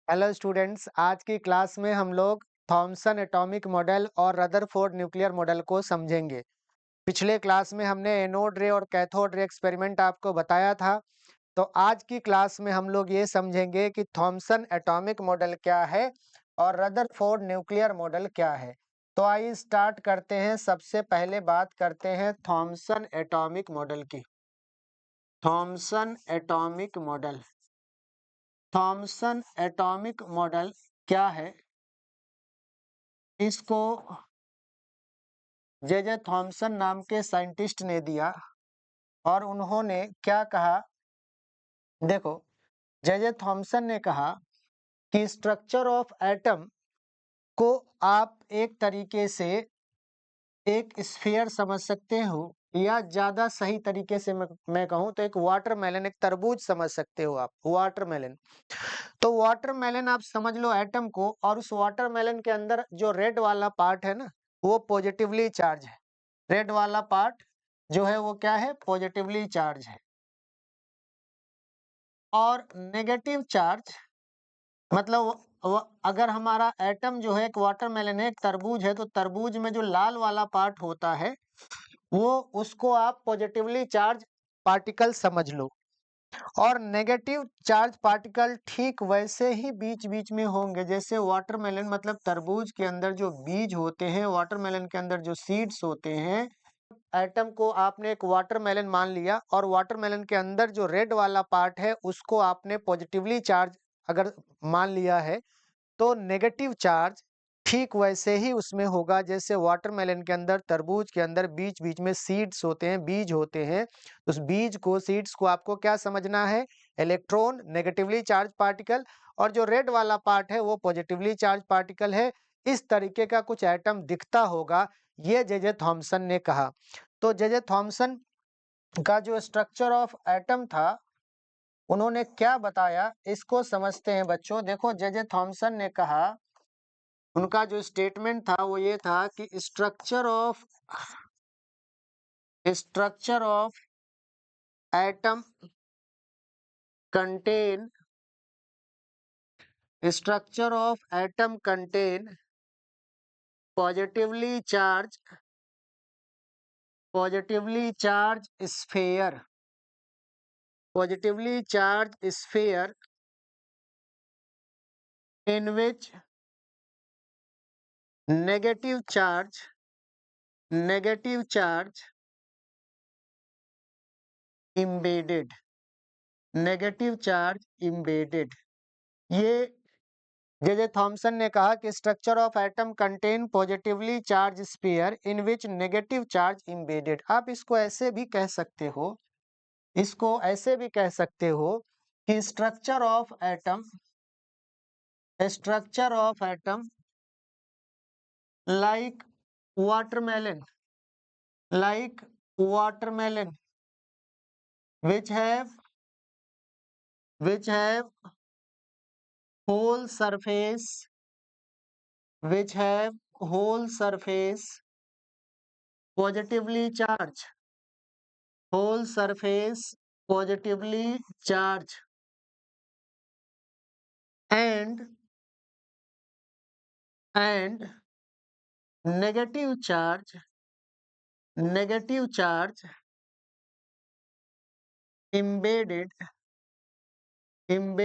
Hello students, आज की class में हम लोग थॉमसन एटॉमिक मॉडल और रदरफोर्ड न्यूक्लियर मॉडल को समझेंगे। पिछले क्लास में हमने एनोड रे और कैथोड रे एक्सपेरिमेंट आपको बताया था। तो आज की क्लास में हम लोग ये समझेंगे कि थॉमसन एटॉमिक मॉडल क्या है और रदरफोर्ड न्यूक्लियर मॉडल क्या है। तो आइए स्टार्ट करते हैं। सबसे पहले बात करते हैं थॉमसन एटॉमिक मॉडल की। Thomson atomic model. Thomson atomic model क्या है? इसको जे थॉमसन नाम के साइंटिस्ट ने दिया और उन्होंने क्या कहा? देखो, जे थॉमसन ने कहा कि स्ट्रक्चर ऑफ एटम को आप एक तरीके से एक स्फीयर समझ सकते हो, या ज्यादा सही तरीके से मैं कहूं तो एक वाटरमेलन, एक तरबूज समझ सकते हो आप। वाटरमेलन, तो वाटरमेलन आप समझ लो एटम को, और उस वाटरमेलन के अंदर जो रेड वाला पार्ट है ना, वो पॉजिटिवली चार्ज है। रेड वाला पार्ट जो है वो क्या है? पॉजिटिवली चार्ज है। और नेगेटिव चार्ज मतलब अगर हमारा एटम जो है एक वाटरमेलन है, एक तरबूज है, तो तरबूज में जो लाल वाला पार्ट होता है वो उसको आप पॉजिटिवली चार्ज पार्टिकल समझ लो। और नेगेटिव चार्ज पार्टिकल ठीक वैसे ही बीच बीच में होंगे जैसे वाटरमेलन, मतलब तरबूज के अंदर जो बीज होते हैं, वाटरमेलन के अंदर जो सीड्स होते हैं। एटम को आपने एक वाटरमेलन मान लिया और वाटरमेलन के अंदर जो रेड वाला पार्ट है उसको आपने पॉजिटिवली चार्ज अगर मान लिया है, तो नेगेटिव चार्ज ठीक वैसे ही उसमें होगा जैसे वाटरमेलन के अंदर, तरबूज के अंदर बीच बीच में सीड्स होते हैं, बीज होते हैं। उस बीज को, सीड्स को आपको क्या समझना है? Electron, negatively charge particle. और जो रेड वाला पार्ट है वो पॉजिटिवली चार्ज पार्टिकल है। इस तरीके का कुछ एटम दिखता होगा, ये जे थॉमसन ने कहा। तो जे थॉमसन का जो स्ट्रक्चर ऑफ एटम था, उन्होंने क्या बताया इसको समझते हैं बच्चों। देखो, जे थॉमसन ने कहा, उनका जो स्टेटमेंट था वो ये था कि structure of atom contain structure of atom contain positively charge sphere positively charge sphere in which negative charge embedded negative charge embedded। ये जे थॉमसन ने कहा कि structure of atom contain positively charge sphere in which negative charge embedded। आप इसको ऐसे भी कह सकते हो, कि structure of atom like watermelon which have whole surface positively charged, whole surface positively charged, and negative charge embedded in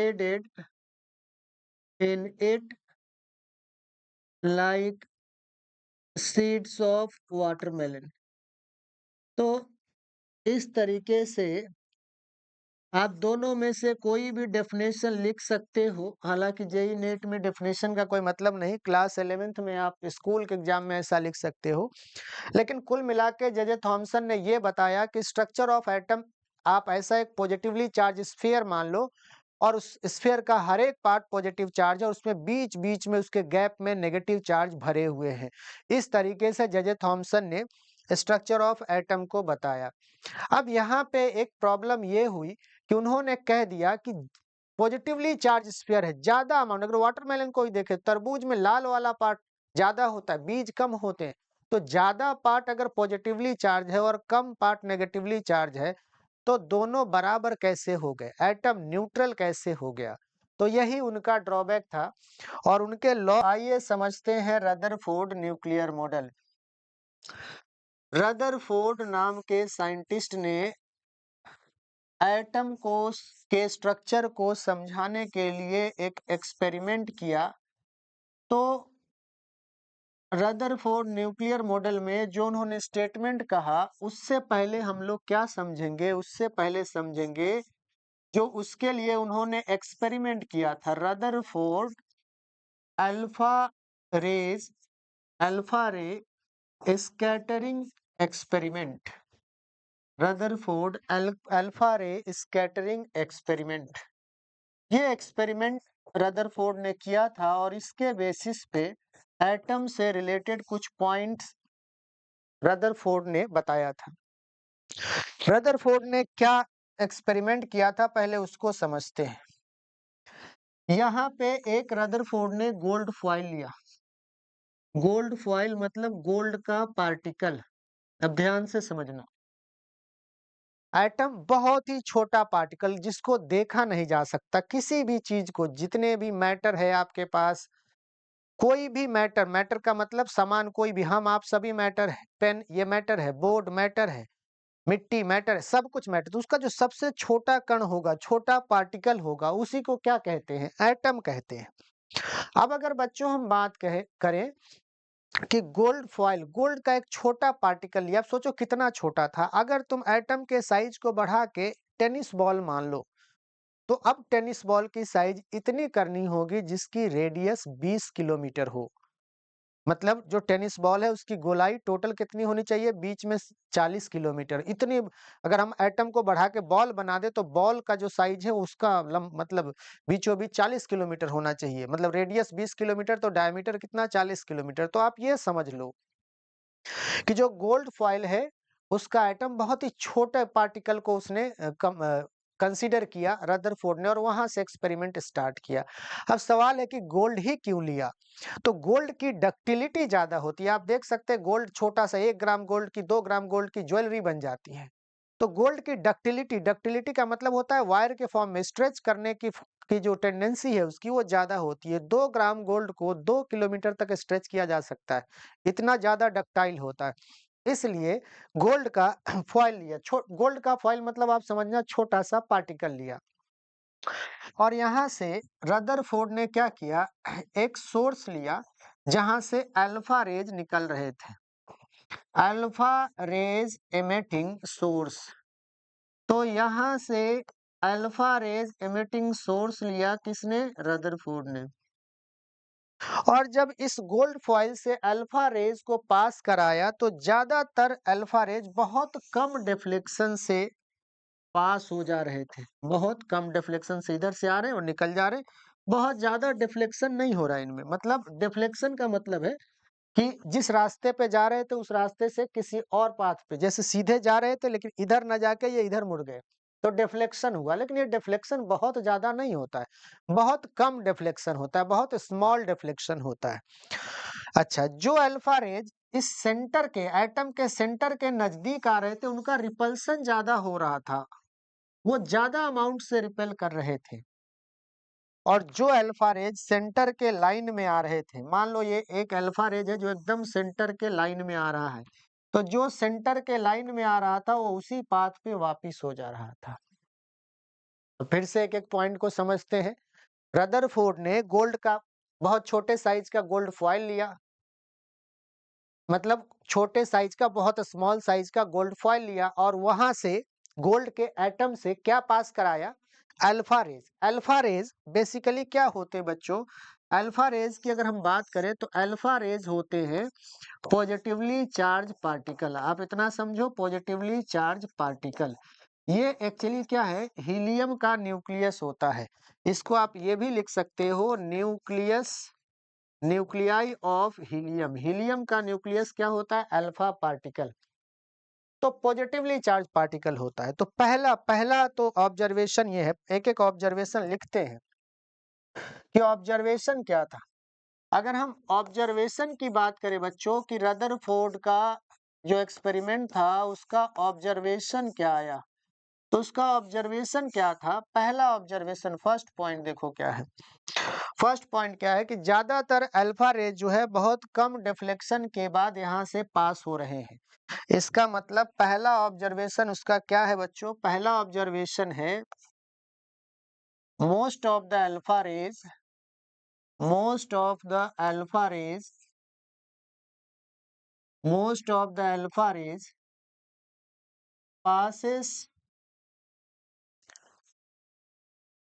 it like seeds of watermelon। तो इस तरीके से आप दोनों में से कोई भी डेफिनेशन लिख सकते हो। हालांकि जेई नेट में डेफिनेशन का कोई मतलब नहीं, क्लास 11th में आप स्कूल के एग्जाम में ऐसा लिख सकते हो। लेकिन कुल मिला के जे थॉमसन ने ये बताया कि स्ट्रक्चर ऑफ एटम आप ऐसा एक पॉजिटिवली चार्ज स्फीयर मान लो, और उस स्फीयर का हर एक पार्ट पॉजिटिव चार्ज है और उसमें बीच बीच में उसके गैप में नेगेटिव चार्ज भरे हुए हैं। इस तरीके से जे थॉमसन ने स्ट्रक्चर ऑफ एटम को बताया। अब यहाँ पे एक प्रॉब्लम ये हुई कि उन्होंने कह दिया कि पॉजिटिवली चार्ज स्फीयर है, ज्यादा अमाउंट। अगर वाटरमेलन को ही देखे, तरबूज में लाल वाला पार्ट ज्यादा होता है, बीज कम होते हैं। तो ज्यादा पार्ट अगर पॉजिटिवली चार्ज है और कम पार्ट नेगेटिवली चार्ज है, तो दोनों बराबर कैसे हो गए? एटम न्यूट्रल कैसे हो गया? तो यही उनका ड्रॉबैक था और उनके लॉ। आइए समझते हैं रदरफोर्ड न्यूक्लियर मॉडल। रदरफोर्ड नाम के साइंटिस्ट ने एटम को के स्ट्रक्चर को समझाने के लिए एक एक्सपेरिमेंट किया। तो रदरफोर्ड न्यूक्लियर मॉडल में जो उन्होंने स्टेटमेंट कहा, उससे पहले हम लोग क्या समझेंगे, उससे पहले समझेंगे जो उसके लिए उन्होंने एक्सपेरिमेंट किया था। Rutherford alpha rays alpha ray scattering experiment. Rutherford alpha ray scattering experiment, ये एक्सपेरिमेंट रदरफोर्ड ने किया था और इसके बेसिस पे एटम से रिलेटेड कुछ पॉइंट्स रदरफोर्ड ने बताया था। रदरफोर्ड ने क्या एक्सपेरिमेंट किया था, पहले उसको समझते हैं। यहाँ पे एक रदरफोर्ड ने गोल्ड फॉइल लिया। गोल्ड फॉइल मतलब गोल्ड का पार्टिकल। अब ध्यान से समझना, एटम बहुत ही छोटा पार्टिकल जिसको देखा नहीं जा सकता। किसी भी चीज को, जितने भी मैटर है आपके पास, कोई भी मैटर, मैटर का मतलब सामान कोई भी, हम आप सभी मैटर है। पेन ये मैटर है, बोर्ड मैटर है, मिट्टी मैटर है, सब कुछ मैटर। तो उसका जो सबसे छोटा कण होगा, छोटा पार्टिकल होगा, उसी को क्या कहते हैं, एटम कहते हैं। अब अगर बच्चों हम बात करें कि गोल्ड फॉइल, गोल्ड का एक छोटा पार्टिकल लिया। अब सोचो कितना छोटा था। अगर तुम एटम के साइज को बढ़ा के टेनिस बॉल मान लो, तो अब टेनिस बॉल की साइज इतनी करनी होगी जिसकी रेडियस 20 किलोमीटर हो। मतलब जो टेनिस बॉल है उसकी गोलाई टोटल कितनी होनी चाहिए, बीच में 40 किलोमीटर। इतनी अगर हम एटम को बढ़ा के बॉल बना दे तो बॉल का जो साइज है उसका मतलब बीचों बीच 40 किलोमीटर होना चाहिए। मतलब रेडियस 20 किलोमीटर तो डायमीटर कितना, 40 किलोमीटर। तो आप ये समझ लो कि जो गोल्ड फॉइल है उसका एटम बहुत ही छोटे पार्टिकल को उसने कंसीडर किया रदरफोर्ड ने, और वहां से एक्सपेरिमेंट स्टार्ट किया। अब सवाल है कि गोल्ड ही क्यों लिया। तो गोल्ड की डक्टिलिटी ज्यादा होती है। आप देख सकते हैं गोल्ड छोटा सा, 1 ग्राम गोल्ड की, 2 ग्राम गोल्ड की ज्वेलरी बन जाती है। तो गोल्ड की डक्टिलिटी, डक्टिलिटी का मतलब होता है वायर के फॉर्म में स्ट्रेच करने की जो टेंडेंसी है उसकी वो ज्यादा होती है। 2 ग्राम गोल्ड को 2 किलोमीटर तक स्ट्रेच किया जा सकता है, इतना ज्यादा डक्टाइल होता है। इसलिए गोल्ड का फॉइल लिया। गोल्ड का फॉइल मतलब आप समझना छोटा सा पार्टिकल लिया। और यहाँ से रदरफोर्ड ने क्या किया, एक सोर्स लिया जहां से अल्फा रेज निकल रहे थे, अल्फा रेज एमिटिंग सोर्स। तो यहाँ से अल्फा रेज एमिटिंग सोर्स लिया किसने, रदरफोर्ड ने। और जब इस गोल्ड फॉइल से अल्फा रेज को पास कराया तो ज्यादातर अल्फा रेज बहुत कम डिफ्लेक्शन से पास हो जा रहे थे। बहुत कम डिफ्लेक्शन से इधर से आ रहे हैं और निकल जा रहे हैं। बहुत ज्यादा डिफ्लेक्शन नहीं हो रहा है इनमें। मतलब डिफ्लेक्शन का मतलब है कि जिस रास्ते पे जा रहे थे उस रास्ते से किसी और पाथ पे, जैसे सीधे जा रहे थे लेकिन इधर न जाके ये इधर मुड़ गए, तो डिफ्लेक्शन हुआ। लेकिन ये डिफ्लेक्शन बहुत ज्यादा नहीं होता है, बहुत कम डिफ्लेक्शन होता है, बहुत स्मॉल डिफ्लेक्शन होता है। अच्छा, जो अल्फा रेज इस सेंटर के, एटम के सेंटर के नजदीक आ रहे थे, उनका रिपल्सन ज्यादा हो रहा था, वो ज्यादा अमाउंट से रिपेल कर रहे थे। और जो अल्फा रेज सेंटर के लाइन में आ रहे थे, मान लो ये एक अल्फा रेज है जो एकदम सेंटर के लाइन में आ रहा है, तो जो सेंटर के लाइन में आ रहा था वो उसी पाथ पे वापिस हो जा रहा था। तो फिर से एक एक पॉइंट को समझते हैं। रदरफोर्ड ने गोल्ड का बहुत छोटे साइज का गोल्ड फॉइल लिया, मतलब छोटे साइज का, बहुत स्मॉल साइज का गोल्ड फॉइल लिया, और वहां से गोल्ड के एटम से क्या पास कराया, alpha rays. Alpha rays basically क्या होते हैं बच्चों, अल्फा रेज की अगर हम बात करें तो अल्फा रेज होते हैं पॉजिटिवली चार्ज पार्टिकल। आप इतना समझो, पॉजिटिवली चार्ज पार्टिकल ये एक्चुअली क्या है, हीलियम का न्यूक्लियस होता है। इसको आप ये भी लिख सकते हो nucleus, nuclei of helium. Helium का न्यूक्लियस क्या होता है, अल्फा पार्टिकल। तो पॉजिटिवली चार्ज पार्टिकल होता है। तो पहला पहला तो ऑब्जर्वेशन ये है, एक एक ऑब्जर्वेशन लिखते हैं कि ऑब्जर्वेशन क्या था। अगर हम ऑब्जर्वेशन की बात करें बच्चों कि रदरफोर्ड का जो एक्सपेरिमेंट था उसका ऑब्जर्वेशन क्या आया, तो उसका ऑब्जर्वेशन क्या था? पहला ऑब्जर्वेशन, फर्स्ट पॉइंट देखो क्या है। फर्स्ट पॉइंट क्या है कि ज्यादातर अल्फा रेज जो है बहुत कम डिफ्लेक्शन के बाद यहाँ से पास हो रहे हैं। इसका मतलब पहला ऑब्जर्वेशन उसका क्या है बच्चों? पहला ऑब्जर्वेशन है most of the alpha rays, most of the alpha rays, most of the alpha rays passes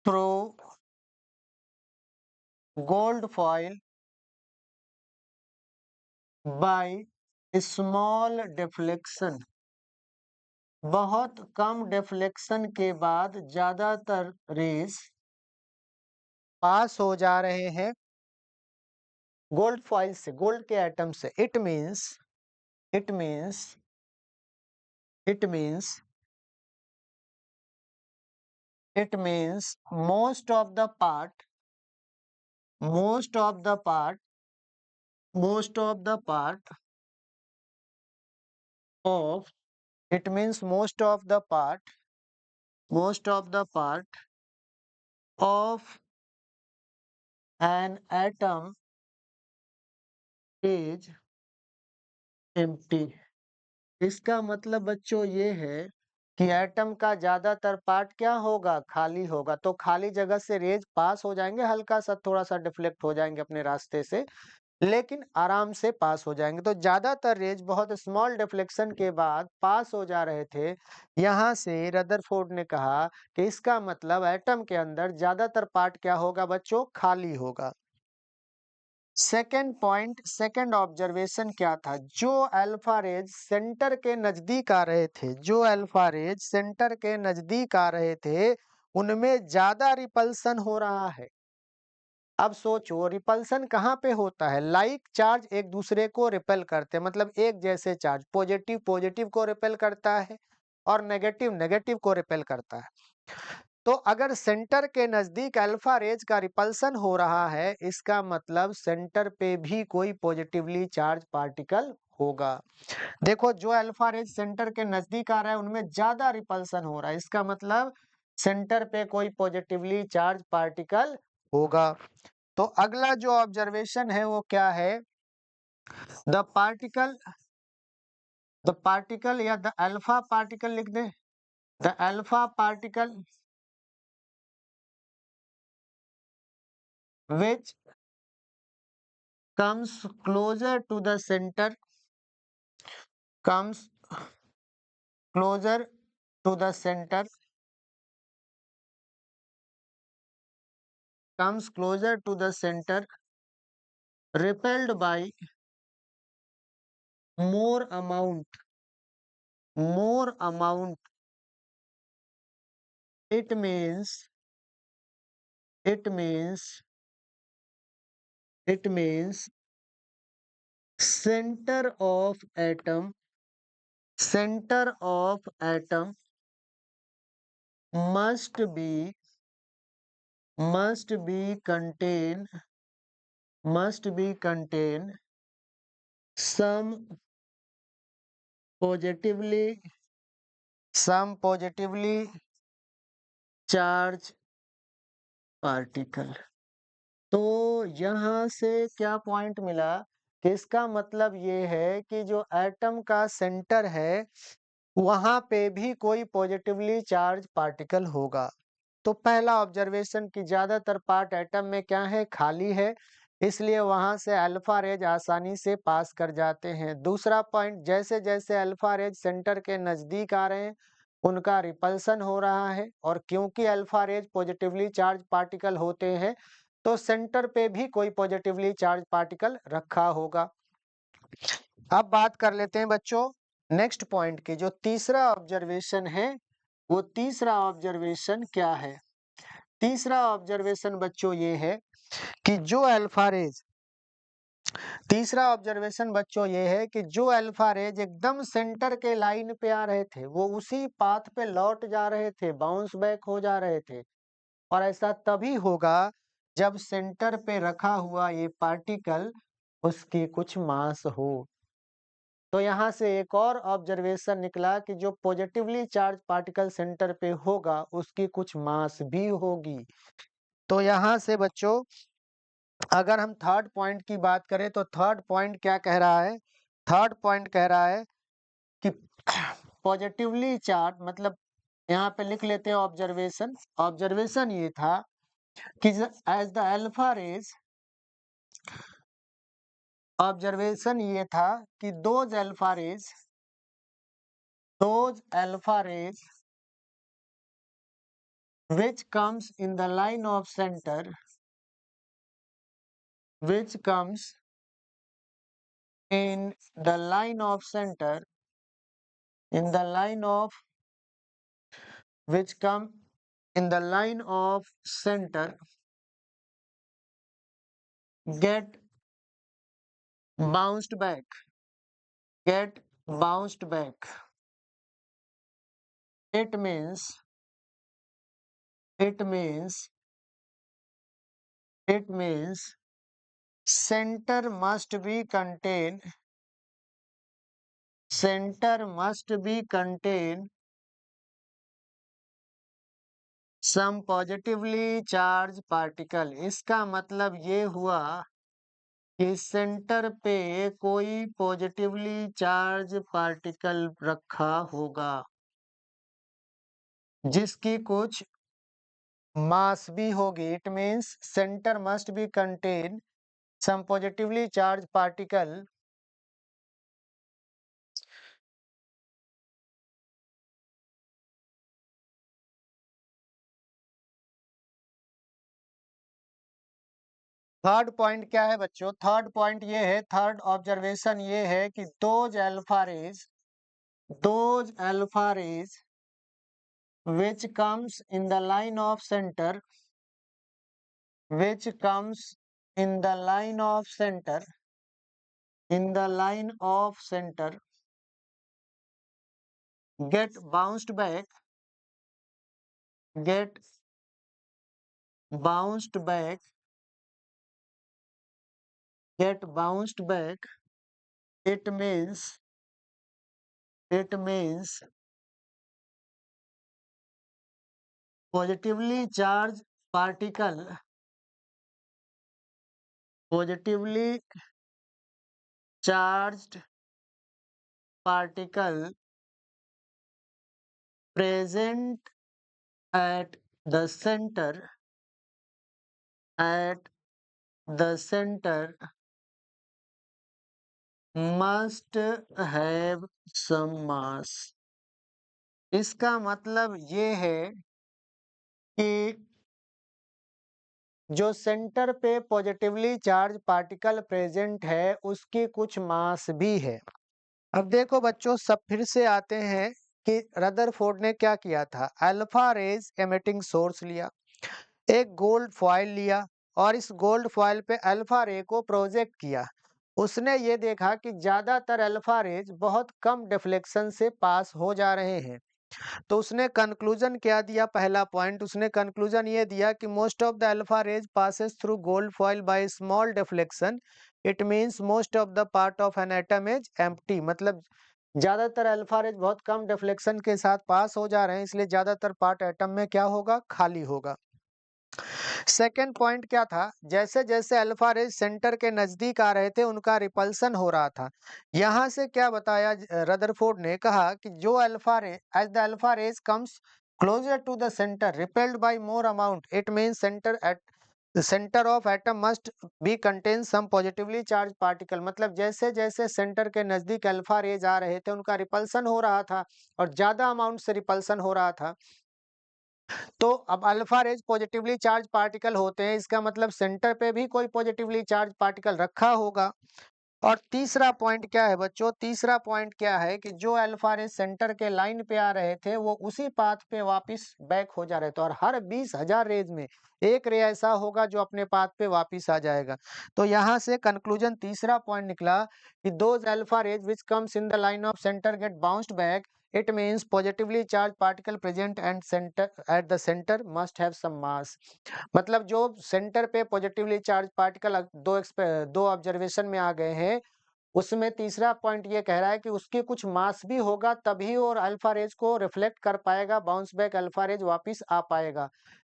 through gold foil by small deflection। बहुत कम डिफ्लेक्शन के बाद ज्यादातर रेज पास हो जा रहे हैं गोल्ड फॉइल से, गोल्ड के एटम से। It means it means it means it means most of the part, most of the part, most of the part of, it means most of the part, most of the part of an atom is empty। इसका मतलब बच्चों ये है कि atom का ज्यादातर part क्या होगा? खाली होगा। तो खाली जगह से रेज पास हो जाएंगे, हल्का सा थोड़ा सा डिफ्लेक्ट हो जाएंगे अपने रास्ते से, लेकिन आराम से पास हो जाएंगे। तो ज्यादातर रेज बहुत स्मॉल डिफ्लेक्शन के बाद पास हो जा रहे थे। यहां से रदरफोर्ड ने कहा कि इसका मतलब एटम के अंदर ज्यादातर पार्ट क्या होगा बच्चों? खाली होगा। सेकेंड पॉइंट, सेकेंड ऑब्जर्वेशन क्या था? जो अल्फा रेज सेंटर के नजदीक आ रहे थे, जो अल्फा रेज सेंटर के नजदीक आ रहे थे, उनमें ज्यादा रिपल्सन हो रहा है। अब सोचो रिपल्सन कहाँ पे होता है? लाइक चार्ज एक दूसरे को रिपेल करते हैं, मतलब एक जैसे चार्ज, पॉजिटिव पॉजिटिव को रिपेल करता है और नेगेटिव नेगेटिव को रिपेल करता है। तो अगर सेंटर के नजदीक अल्फा रेज का रिपल्सन हो रहा है, इसका मतलब सेंटर पे भी कोई पॉजिटिवली चार्ज पार्टिकल होगा। देखो जो अल्फा रेज सेंटर के नजदीक आ रहा है उनमें ज्यादा रिपल्सन हो रहा है, इसका मतलब सेंटर पे कोई पॉजिटिवली चार्ज पार्टिकल होगा। तो अगला जो ऑब्जर्वेशन है वो क्या है? द पार्टिकल, द पार्टिकल या द अल्फा पार्टिकल लिख दे। The alpha particle which comes closer to the center, comes closer to the center, comes closer to the center, repelled by more amount, more amount, it means, it means, it means center of atom, center of atom must be, must be contain, must be contain some positively, some positively charged particle। तो यहाँ से क्या point मिला कि इसका मतलब ये है कि जो एटम का सेंटर है वहां पे भी कोई पॉजिटिवली चार्ज पार्टिकल होगा। तो पहला ऑब्जर्वेशन कि ज्यादातर पार्ट एटम में क्या है? खाली है, इसलिए वहां से अल्फा रेज आसानी से पास कर जाते हैं। दूसरा पॉइंट, जैसे जैसे अल्फा रेज सेंटर के नजदीक आ रहे हैं उनका रिपल्सन हो रहा है, और क्योंकि alpha rays positively charge particle होते हैं तो सेंटर पे भी कोई पॉजिटिवली चार्ज पार्टिकल रखा होगा। अब बात कर लेते हैं बच्चों नेक्स्ट पॉइंट की। जो तीसरा ऑब्जर्वेशन है वो तीसरा ऑब्जर्वेशन क्या है? तीसरा ऑब्जर्वेशन बच्चों ये है कि जो अल्फा रेज, तीसरा ऑब्जर्वेशन बच्चों ये है कि जो अल्फा रेज एकदम सेंटर के लाइन पे आ रहे थे वो उसी पाथ पे लौट जा रहे थे, बाउंस बैक हो जा रहे थे। और ऐसा तभी होगा जब सेंटर पे रखा हुआ ये पार्टिकल उसकी कुछ मास हो। तो यहाँ से एक और ऑब्जर्वेशन निकला कि जो पॉजिटिवली चार्ज पार्टिकल सेंटर पे होगा उसकी कुछ मास भी होगी। तो यहाँ से बच्चों अगर हम थर्ड पॉइंट की बात करें तो थर्ड पॉइंट क्या कह रहा है? थर्ड पॉइंट कह रहा है कि पॉजिटिवली चार्ज मतलब यहाँ पे लिख लेते हैं ऑब्जर्वेशन। ऑब्जर्वेशन ये था कि as the alpha rays, observation ये था कि those alpha rays which comes in the line of center, which comes in the line of center, in the line of which come in the line of center, get bounced back, get bounced back. It means it means it means center must be contain, center must be contain some positively charged particle. इसका मतलब ये हुआ कि centre पे कोई positively charge particle रखा होगा जिसकी कुछ मास भी होगी। It means centre must be contain some positively charge particle third point क्या है बच्चों? थर्ड पॉइंट ये है, थर्ड ऑब्जर्वेशन ये है कि those alpha rays which comes in the line of center, which comes in the line of center, in the line of center, get bounced back, get bounced back, get bounced back. It means positively charged particle, positively charged particle present at the center, at the center must have some mass. इसका मतलब ये है कि जो centre पे positively charge particle present है उसकी कुछ मास भी है। अब देखो बच्चों, सब फिर से आते हैं कि रदरफोर्ड ने क्या किया था। अल्फा रेज एमिटिंग सोर्स लिया, एक गोल्ड फॉयल लिया और इस गोल्ड फॉयल पे अल्फा रे को प्रोजेक्ट किया। उसने ये देखा कि ज्यादातर अल्फा रेज बहुत कम डिफ्लेक्शन से पास हो जा रहे हैं। तो उसने कंक्लूजन क्या दिया? पहला पॉइंट उसने कंक्लूजन ये दिया कि most of the alpha rays passes through gold foil by small deflection. It means most of the part of an atom is empty. मतलब ज्यादातर अल्फा रेज बहुत कम डिफ्लेक्शन के साथ पास हो जा रहे हैं, इसलिए ज्यादातर पार्ट एटम में क्या होगा? खाली होगा। सेकेंड पॉइंट क्या था? जैसे जैसे अल्फा रेज सेंटर के नजदीक आ रहे थे उनका रिपल्सन हो रहा था। यहां से क्या बताया? रदरफोर्ड ने कहा कि जो alpha ray as the alpha rays comes closer to the centre repelled by more amount, it means centre of atom must be contain some positively charge particle. मतलब जैसे जैसे सेंटर के नजदीक अल्फा रेज आ रहे थे उनका रिपल्सन हो रहा था और ज्यादा अमाउंट से रिपल्सन हो रहा था। तो अब alpha rays positively charge particle होते हैं, इसका मतलब सेंटर पे भी कोई पॉजिटिवली चार्ज पार्टिकल रखा होगा। और तीसरा पॉइंट क्या है बच्चों? तीसरा पॉइंट क्या है कि जो अल्फा रेज सेंटर के लाइन पे आ रहे थे वो उसी पाथ पे वापस बैक हो जा रहे थे, और हर 20,000 रेज में एक रे ऐसा होगा जो अपने पाथ पे वापस आ जाएगा। तो यहाँ से कंक्लूजन तीसरा पॉइंट निकला कि those alpha rays which comes in the line of centre get bounced back, it means positively charged particle present and center at the center must have some mass। मतलब जो सेंटर पे positively charge particle दो observation में आ गए हैं उसमें तीसरा point ये कह रहा है कि उसके कुछ मास भी होगा तभी और अल्फा रेज को रिफ्लेक्ट कर पाएगा, बाउंस बैक अल्फा रेज वापिस आ पाएगा।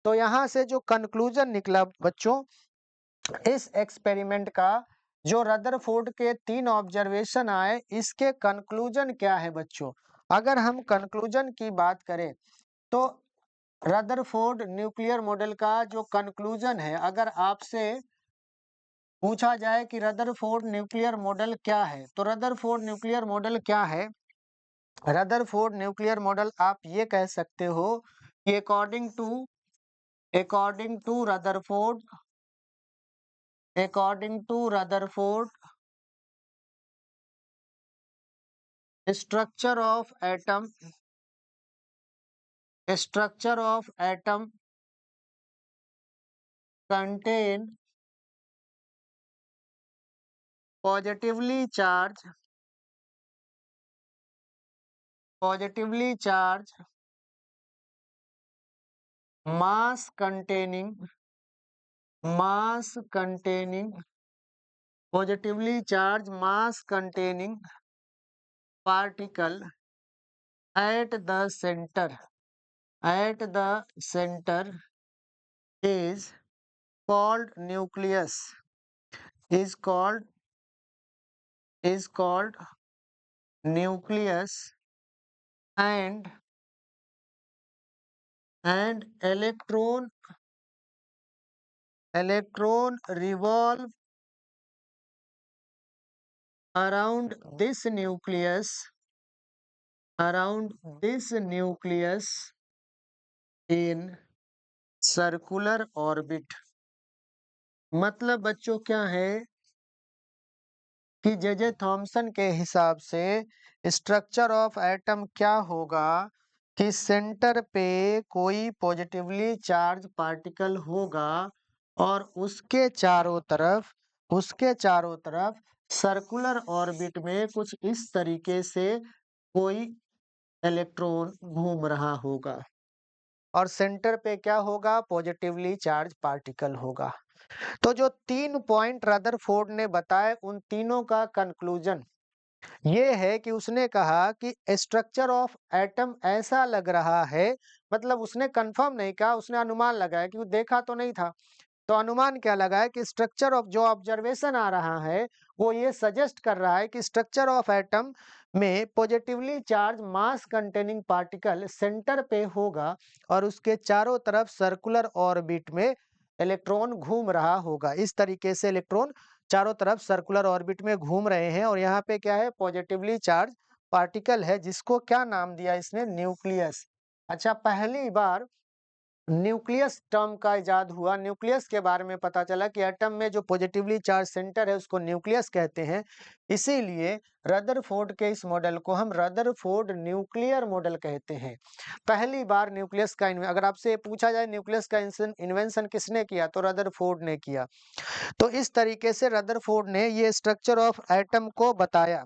तो यहाँ से जो कंक्लूजन निकला बच्चों इस एक्सपेरिमेंट का, जो रदरफोर्ड के 3 ऑब्जर्वेशन आए, इसके कंक्लूजन क्या है बच्चों? अगर हम कंक्लूजन की बात करें तो रदरफोर्ड न्यूक्लियर मॉडल का जो कंक्लूजन है, अगर आपसे पूछा जाए कि रदरफोर्ड न्यूक्लियर मॉडल क्या है, तो रदरफोर्ड न्यूक्लियर मॉडल क्या है? रदरफोर्ड न्यूक्लियर मॉडल आप ये कह सकते हो कि according to Rutherford structure of atom contain positively charged mass containing positively charged mass containing particle at the center is called nucleus, is called nucleus, and electron revolve around this nucleus in circular orbit। मतलब बच्चों क्या है कि J Thomson के हिसाब से structure of atom क्या होगा कि सेंटर पे कोई पॉजिटिवली चार्ज पार्टिकल होगा और उसके चारों तरफ सर्कुलर ऑर्बिट में कुछ इस तरीके से कोई इलेक्ट्रॉन घूम रहा होगा और सेंटर पे क्या होगा? पॉजिटिवली चार्ज पार्टिकल होगा। तो जो 3 पॉइंट रदरफोर्ड ने बताए, उन तीनों का कंक्लूजन ये है कि उसने कहा कि स्ट्रक्चर ऑफ एटम ऐसा लग रहा है, मतलब उसने कंफर्म नहीं कहा, उसने अनुमान लगाया कि वो देखा तो नहीं था। तो अनुमान क्या लगा है कि स्ट्रक्चर ऑफ जो ऑब्जर्वेशन आ रहा है वो ये सजेस्ट कर रहा है कि स्ट्रक्चर ऑफ एटम में पॉजिटिवली चार्ज मास कंटेनिंग पार्टिकल सेंटर पे होगा और उसके चारों तरफ सर्कुलर ऑर्बिट में इलेक्ट्रॉन घूम रहा होगा। इस तरीके से इलेक्ट्रॉन चारों तरफ सर्कुलर ऑर्बिट में घूम रहे हैं और यहाँ पे क्या है? पॉजिटिवली चार्ज पार्टिकल है, जिसको क्या नाम दिया इसने? न्यूक्लियस। अच्छा, पहली बार न्यूक्लियस टर्म का इजाद हुआ, न्यूक्लियस के बारे में पता चला कि एटम में जो पॉजिटिवली चार्ज सेंटर है उसको न्यूक्लियस कहते हैं। इसीलिए रदरफोर्ड के इस मॉडल को हम रदरफोर्ड न्यूक्लियर मॉडल कहते हैं। पहली बार न्यूक्लियस का अगर आपसे पूछा जाए न्यूक्लियस का इन्वेंशन किसने किया, तो रदरफोर्ड ने किया। तो इस तरीके से रदरफोर्ड ने ये स्ट्रक्चर ऑफ एटम को बताया।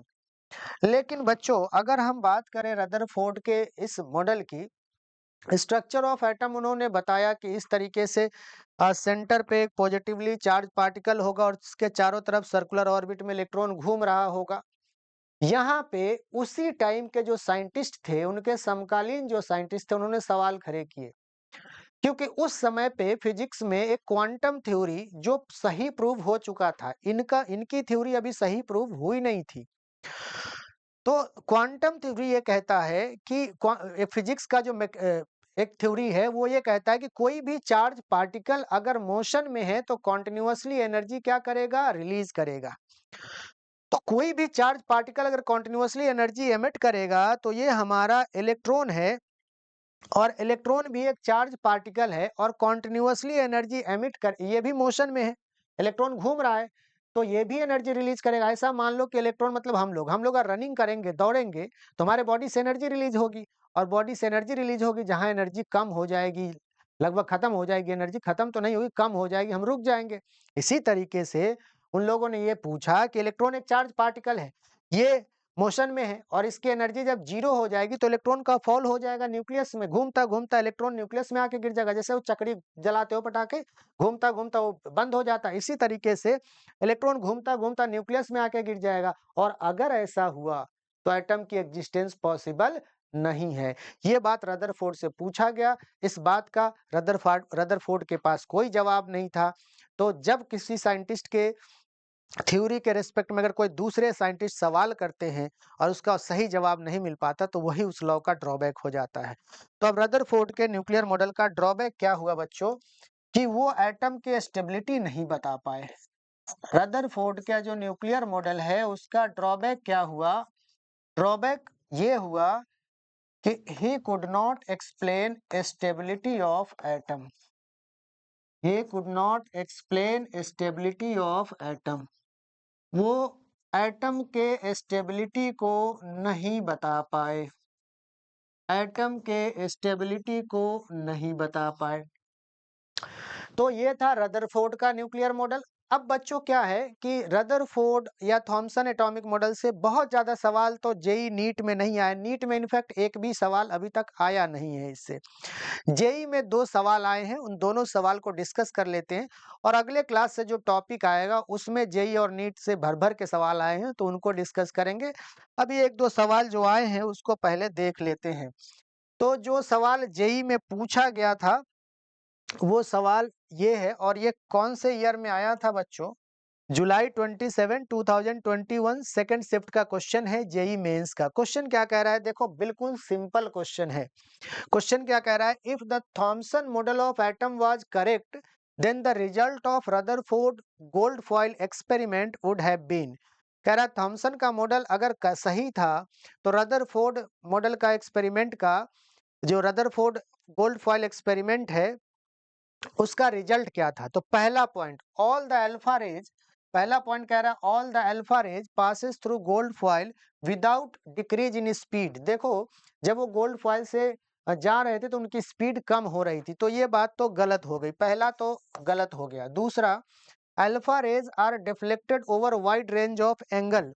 लेकिन बच्चों अगर हम बात करें रदरफोर्ड के इस मॉडल की, स्ट्रक्चर ऑफ एटम उन्होंने बताया कि इस तरीके से सेंटर पे एक पॉजिटिवली चार्ज पार्टिकल होगा और इसके चारों तरफ सर्कुलर ऑर्बिट में इलेक्ट्रॉन घूम रहा होगा। यहाँ पे उसी टाइम के जो साइंटिस्ट थे, उनके समकालीन जो साइंटिस्ट थे, उन्होंने सवाल खड़े किए, क्योंकि उस समय पे फिजिक्स में एक क्वांटम थ्योरी जो सही प्रूव हो चुका था, इनकी थ्योरी अभी सही प्रूव हुई नहीं थी। तो क्वांटम थ्योरी ये कहता है कि फिजिक्स का जो एक थ्योरी है वो ये कहता है कि कोई भी चार्ज पार्टिकल अगर मोशन में है तो कॉन्टिन्यूअसली एनर्जी क्या करेगा? रिलीज करेगा। तो कोई भी चार्ज पार्टिकल अगर कॉन्टिन्यूअसली एनर्जी एमिट करेगा तो ये हमारा इलेक्ट्रॉन है, और इलेक्ट्रॉन भी एक चार्ज पार्टिकल है और कॉन्टिन्यूअसली एनर्जी एमिट कर, ये भी मोशन में है, इलेक्ट्रॉन घूम रहा है तो ये भी एनर्जी रिलीज करेगा। ऐसा मान लो कि इलेक्ट्रॉन मतलब हम लोग अगर रनिंग करेंगे, दौड़ेंगे, तो हमारे बॉडी से एनर्जी रिलीज होगी, और बॉडी से एनर्जी रिलीज होगी, जहां एनर्जी कम हो जाएगी, लगभग खत्म हो जाएगी, एनर्जी खत्म तो नहीं होगी, कम हो जाएगी, हम रुक जाएंगे। इसी तरीके से उन लोगों ने ये पूछा कि इलेक्ट्रॉन एक चार्ज पार्टिकल है, ये मोशन में है और इसकी एनर्जी जब जीरो हो जाएगी तो इलेक्ट्रॉन का फॉल हो जाएगा न्यूक्लियस में, घूमता घूमता इलेक्ट्रॉन न्यूक्लियस में आके गिर जाएगा। जैसे वो चक्री जलाते हो पटाखे, घूमता घूमता वो बंद हो जाता है, इसी तरीके से इलेक्ट्रॉन घूमता घूमता न्यूक्लियस में आके गिर जाएगा। और अगर ऐसा हुआ तो एटम की एग्जिस्टेंस पॉसिबल नहीं है। ये बात रदरफोर्ड से पूछा गया। इस बात का रदरफोर्ड के पास कोई जवाब नहीं था। तो जब किसी साइंटिस्ट के थ्योरी के रिस्पेक्ट में अगर कोई दूसरे साइंटिस्ट सवाल करते हैं और उसका सही जवाब नहीं मिल पाता तो वही उस लॉ का ड्रॉबैक हो जाता है। तो अब रदरफोर्ड के न्यूक्लियर मॉडल का ड्रॉबैक क्या हुआ बच्चों, कि वो एटम की स्टेबिलिटी नहीं बता पाए। रदरफोर्ड का जो न्यूक्लियर मॉडल है उसका ड्रॉबैक क्या हुआ, ड्रॉबैक ये हुआ कि he could not explain stability of atom, he could not explain stability of atom, वो एटम के स्टेबिलिटी को नहीं बता पाए, एटम के स्टेबिलिटी को नहीं बता पाए। तो ये था रदरफोर्ड का न्यूक्लियर मॉडल। अब बच्चों क्या है कि रदरफोर्ड या थॉमसन एटॉमिक मॉडल से बहुत ज्यादा सवाल तो जेई नीट में नहीं आए। नीट में इनफैक्ट एक भी सवाल अभी तक आया नहीं है इससे। जेई में 2 सवाल आए हैं, उन दोनों सवाल को डिस्कस कर लेते हैं और अगले क्लास से जो टॉपिक आएगा उसमें जेई और नीट से भर भर के सवाल आए हैं तो उनको डिस्कस करेंगे। अभी 1-2 सवाल जो आए हैं उसको पहले देख लेते हैं। तो जो सवाल जेई में पूछा गया था वो सवाल ये है, और ये कौन से ईयर में आया था बच्चों, जुलाई 27 2021 सेकंड शिफ्ट का क्वेश्चन है जेई मेंस का। क्वेश्चन क्या कह रहा है, देखो बिल्कुल सिंपल क्वेश्चन है। क्वेश्चन क्या कह रहा है, if the Thomson model of atom was correct then the result of Rutherford gold foil experiment would have been. कह रहा है थॉमसन का मॉडल अगर सही था तो रदरफोर्ड मॉडल का एक्सपेरिमेंट का जो रदरफोर्ड गोल्ड फॉइल एक्सपेरिमेंट है उसका रिजल्ट क्या था। तो पहला point, all the alpha rays, पहला पॉइंट कह रहा है all the alpha rays passes through gold foil without decrease in speed. देखो जब वो गोल्ड फॉइल से जा रहे थे तो उनकी स्पीड कम हो रही थी, तो ये बात तो गलत हो गई, पहला तो गलत हो गया। दूसरा, alpha rays are deflected over wide range of angle,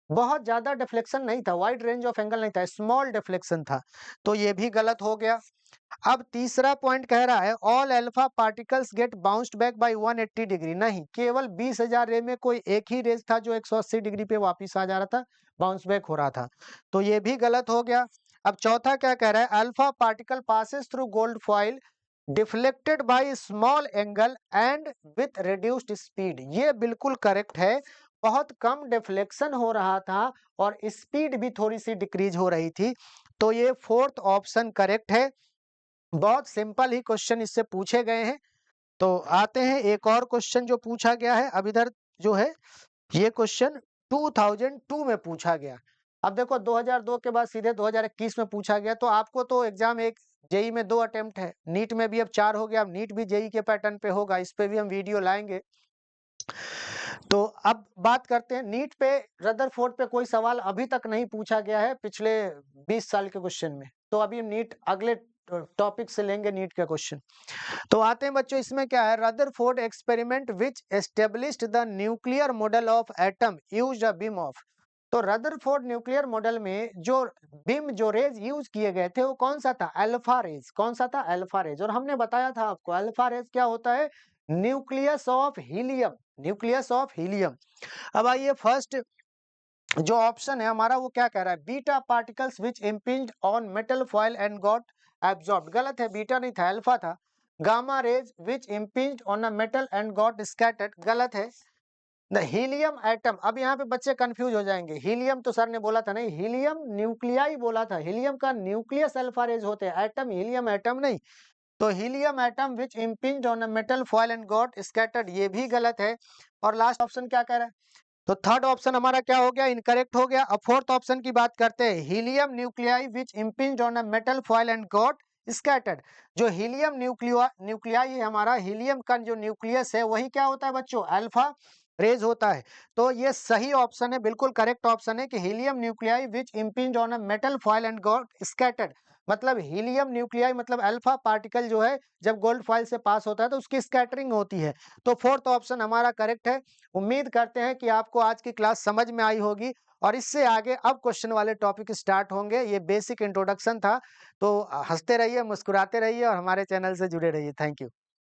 बहुत ज्यादा डिफ्लेक्शन नहीं था, वाइड रेंज ऑफ एंगल नहीं था, स्मॉल डिफ्लेक्शन था, तो ये भी गलत हो गया। अब तीसरा पॉइंट कह रहा है all alpha particles get bounced back by 180 degree, नहीं, केवल 20,000 रे में कोई एक ही रेज था जो 180 डिग्री पे वापस आ जा रहा था, बाउंस बैक हो रहा था, तो ये भी गलत हो गया। अब चौथा क्या कह रहा है, alpha particle passes through gold foil deflected by small angle and with reduced speed, ये बिल्कुल करेक्ट है, बहुत कम डिफ्लेक्शन हो रहा था और स्पीड भी थोड़ी सी डिक्रीज हो रही थी, तो ये फोर्थ ऑप्शन करेक्ट है। बहुत सिंपल ही क्वेश्चन इससे पूछे गए हैं। तो आते हैं एक और क्वेश्चन जो पूछा गया है। अब इधर जो है ये क्वेश्चन 2002 में पूछा गया। अब देखो 2002 के बाद सीधे 2021 में पूछा गया, तो आपको तो एग्जाम एक जेई में 2 अटेम्प्ट है, नीट में भी अब 4 हो गया, अब नीट भी जेई के पैटर्न पे होगा, इस पे भी हम वीडियो लाएंगे। तो अब बात करते हैं नीट पे, रदरफोर्ड पे कोई सवाल अभी तक नहीं पूछा गया है पिछले 20 साल के क्वेश्चन में, तो अभी नीट अगले टॉपिक से लेंगे नीट का क्वेश्चन। तो आते हैं बच्चों, इसमें क्या है, Rutherford experiment which established the nuclear model of atom used a beam of. तो रदरफोर्ड न्यूक्लियर मॉडल में जो बीम जो रेज यूज किए गए थे वो कौन सा था, अल्फा रेज, कौन सा था, अल्फा रेज। और हमने बताया था आपको अल्फा रेज क्या होता है, nucleus of helium, nucleus of helium. अब आइए फर्स्ट जो ऑप्शन है हमारा वो क्या कह रहा है, beta particles which impinged on metal foil and got absorbed, गलत है, बीटा नहीं था, अल्फा था। Gamma rays which impinged on a metal and got scattered, गलत है। द हीलियम एटम, अब यहाँ पे बच्चे कंफ्यूज हो जाएंगे, हीलियम तो सर ने बोला था, नहीं, हीलियम न्यूक्लियाई बोला था, हीलियम का न्यूक्लियस अल्फा रेज होते हैं, एटम हीलियम एटम नहीं। तो helium atom which impinged on a metal foil and got scattered, ये भी गलत है। और लास्ट ऑप्शन क्या कह रहा है, तो थर्ड ऑप्शन हमारा क्या हो गया, इनकरेक्ट हो गया। अब फोर्थ ऑप्शन की बात करते हैं, helium nuclei which impinged on a metal foil and got scattered. जो हीलियम न्यूक्लियाई है हमारा, हीलियम का जो न्यूक्लियस है वही क्या होता है बच्चों, अल्फा रेज होता है। तो ये सही ऑप्शन है, बिल्कुल करेक्ट ऑप्शन है कि helium nuclei which impinged on a metal foil and got scattered. मतलब हीलियम न्यूक्लियाई मतलब अल्फा पार्टिकल जो है जब गोल्ड फॉइल से पास होता है तो उसकी स्कैटरिंग होती है। तो फोर्थ ऑप्शन हमारा करेक्ट है। उम्मीद करते हैं कि आपको आज की क्लास समझ में आई होगी और इससे आगे अब क्वेश्चन वाले टॉपिक स्टार्ट होंगे। ये बेसिक इंट्रोडक्शन था। तो हंसते रहिए, मुस्कुराते रहिए और हमारे चैनल से जुड़े रहिए। Thank you.